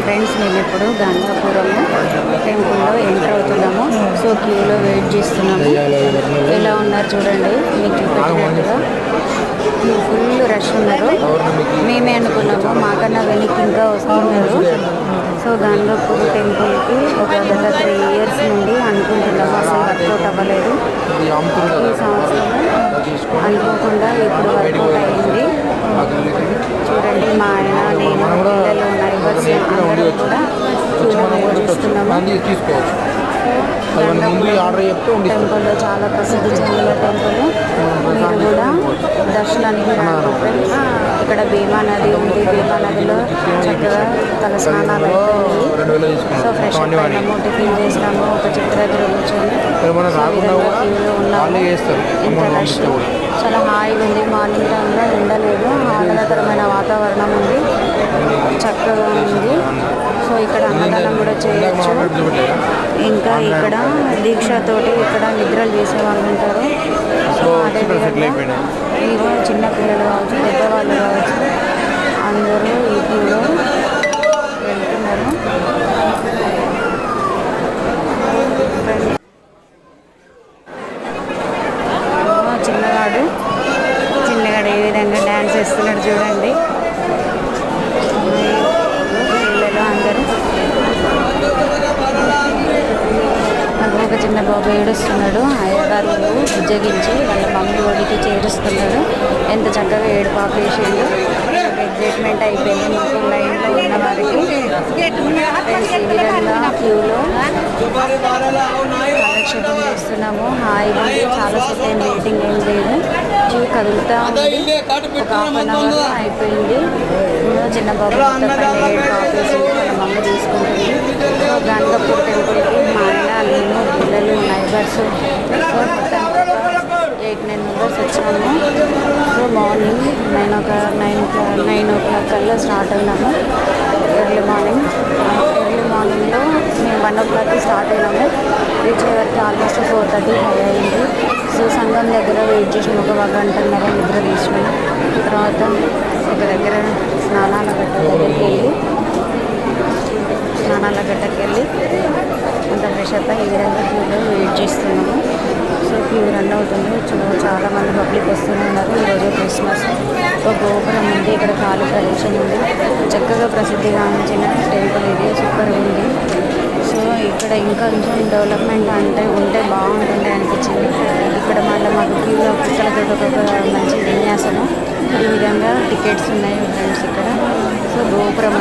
Friends మేము ఇప్పుడు గంగాపురం టెంపుల్లో ఎంటర్ అవుతున్నాము. సో క్యూలో వెయిట్ చేస్తున్నాము. ఎలా ఉన్నారు చూడండి, మీకు చూపెట్టినట్టుగా క్యూ ఫుల్ రష్ ఉన్నారు. మేమే అనుకున్నాము, మాకన్నా వెనక్కి ఇంకా వస్తున్నారు. సో గంగాపూర్ టెంపుల్కి ఒక గత 3 years నుండి అనుకుంటున్నాము, అసలు వర్కౌట్ అవ్వలేదు. ఈ సంవత్సరం అనుకోకుండా ఇప్పుడు వర్కౌట్ అయింది. చూడండి, మా ఆయన, నేను, పిల్లలు, నైబర్స్ అందరూ కూడా క్యూలో వెయిట్ చేస్తున్నాము. టెంపుల్లో చాలా ప్రసిద్ధి చెందిన టెంపుల్. మీరు కూడా దర్శనానికి రండి ఫ్రెండ్స్. ఇక్కడ భీమా నది ఉంది. భీమా నదిలో చక్కగా తల స్నానాలు అయిపోయి సో ఫ్రెష్ అయిపోయినాము, టిఫిన్ చేసినాము, ఒక చెట్టు దగ్గర కూర్చొని క్యూలో ఉన్నాము. ఇంత రష్ చాలా హాయిగా ఉంది. మార్నింగ్ టైంలో ఉండలేదు, ఆహ్లాదకరమైన వాతావరణం ఉంది, చక్కగా ఉంది. సో ఇక్కడ అన్నదానం కూడా చేయొచ్చు. ఇంకా ఇక్కడ దీక్షతోటి ఇక్కడ నిద్రలు చేసే వాళ్ళు ఉంటారు. సో అదేవిధంగా మీరు చిన్నపిల్లలు కావచ్చు, పెద్దవాళ్ళు కావచ్చు, అందరూ ఈ క్యూలో వెళ్తున్నారు. చిన్నగాడు ఏ విధంగా డ్యాన్స్ వేస్తున్నాడు చూడండి. పిల్లలు అందరూ, ఒక చిన్న బాబు ఏడుస్తున్నాడు. అయ్యగారు బుజ్జగించి వాళ్ళ మమ్మీ ఒడికి చేరుస్తున్నాడు. ఎంత చక్కగా ఏడు పాప వేసిండు. ఎగ్జైట్మెంట్ అయిపోయింది మాకు లైన్లో ఉన్న వారికి. ఈ విధంగా క్యూలో కాలక్షేపం చేస్తున్నాము. హాయిగా చాలాసేపు ఏం వెయిటింగ్ ఏం లేదు. క్యూ కదులుతూ ఉంది. ఒక 1/2 hour అయిపోయింది. చిన్న బాబు పైన 7 పాప వేసింది. వాళ్ళ మమ్మీ తీసుకుంటుంది. సో గంగాపూర్ టెంపుల్కి మా ఆయన, నేను, పిల్లలు, నైబర్స్, సో మొత్తం 8-9 members వచ్చాము. సో మార్నింగ్ 9 o'clock కల్లా స్టార్ట్ అయినాము. ఎర్లీ మార్నింగ్లో మేము 1 o'clockకి స్టార్ట్ అయినాము. రీచ్ అయ్యేవరకు ఆల్మోస్ట్ 4:30 అయింది. సో సంఘం దగ్గర వెయిట్ చేసిన ఒక 1 గంటన్నర నిద్ర తీసుకున్నాం. తర్వాత ఒక దగ్గర స్నానాల గట్టకి వెళ్ళి అంత ఫ్రెష్ అప్ ఈ విధంగా క్యూలో వెయిట్ చేస్తున్నాము. సో క్యూ రన్ అవుతుంది. చాలామంది పబ్లిక్ వస్తూనే ఉన్నారు. ఈరోజు క్రిస్మస్. ఒక గోపురం ఉంది, ఇక్కడ ఖాళీ ప్రదేశం ఉంది. చక్కగా ప్రసిద్ధిగాంచిన టెంపుల్ ఇది, సూపర్ ఉంది. సో ఇక్కడ ఇంకా కొంచెం డెవలప్మెంట్ ఉంటే బాగుంటుంది అనిపించింది. ఇక్కడ మళ్ళీ మాకు క్యూలో కుక్కలతో ఒక మంచి విన్యాసము. ఈ విధంగా టికెట్స్ ఉన్నాయి ఫ్రెండ్స్ ఇక్కడ. సో గోపురం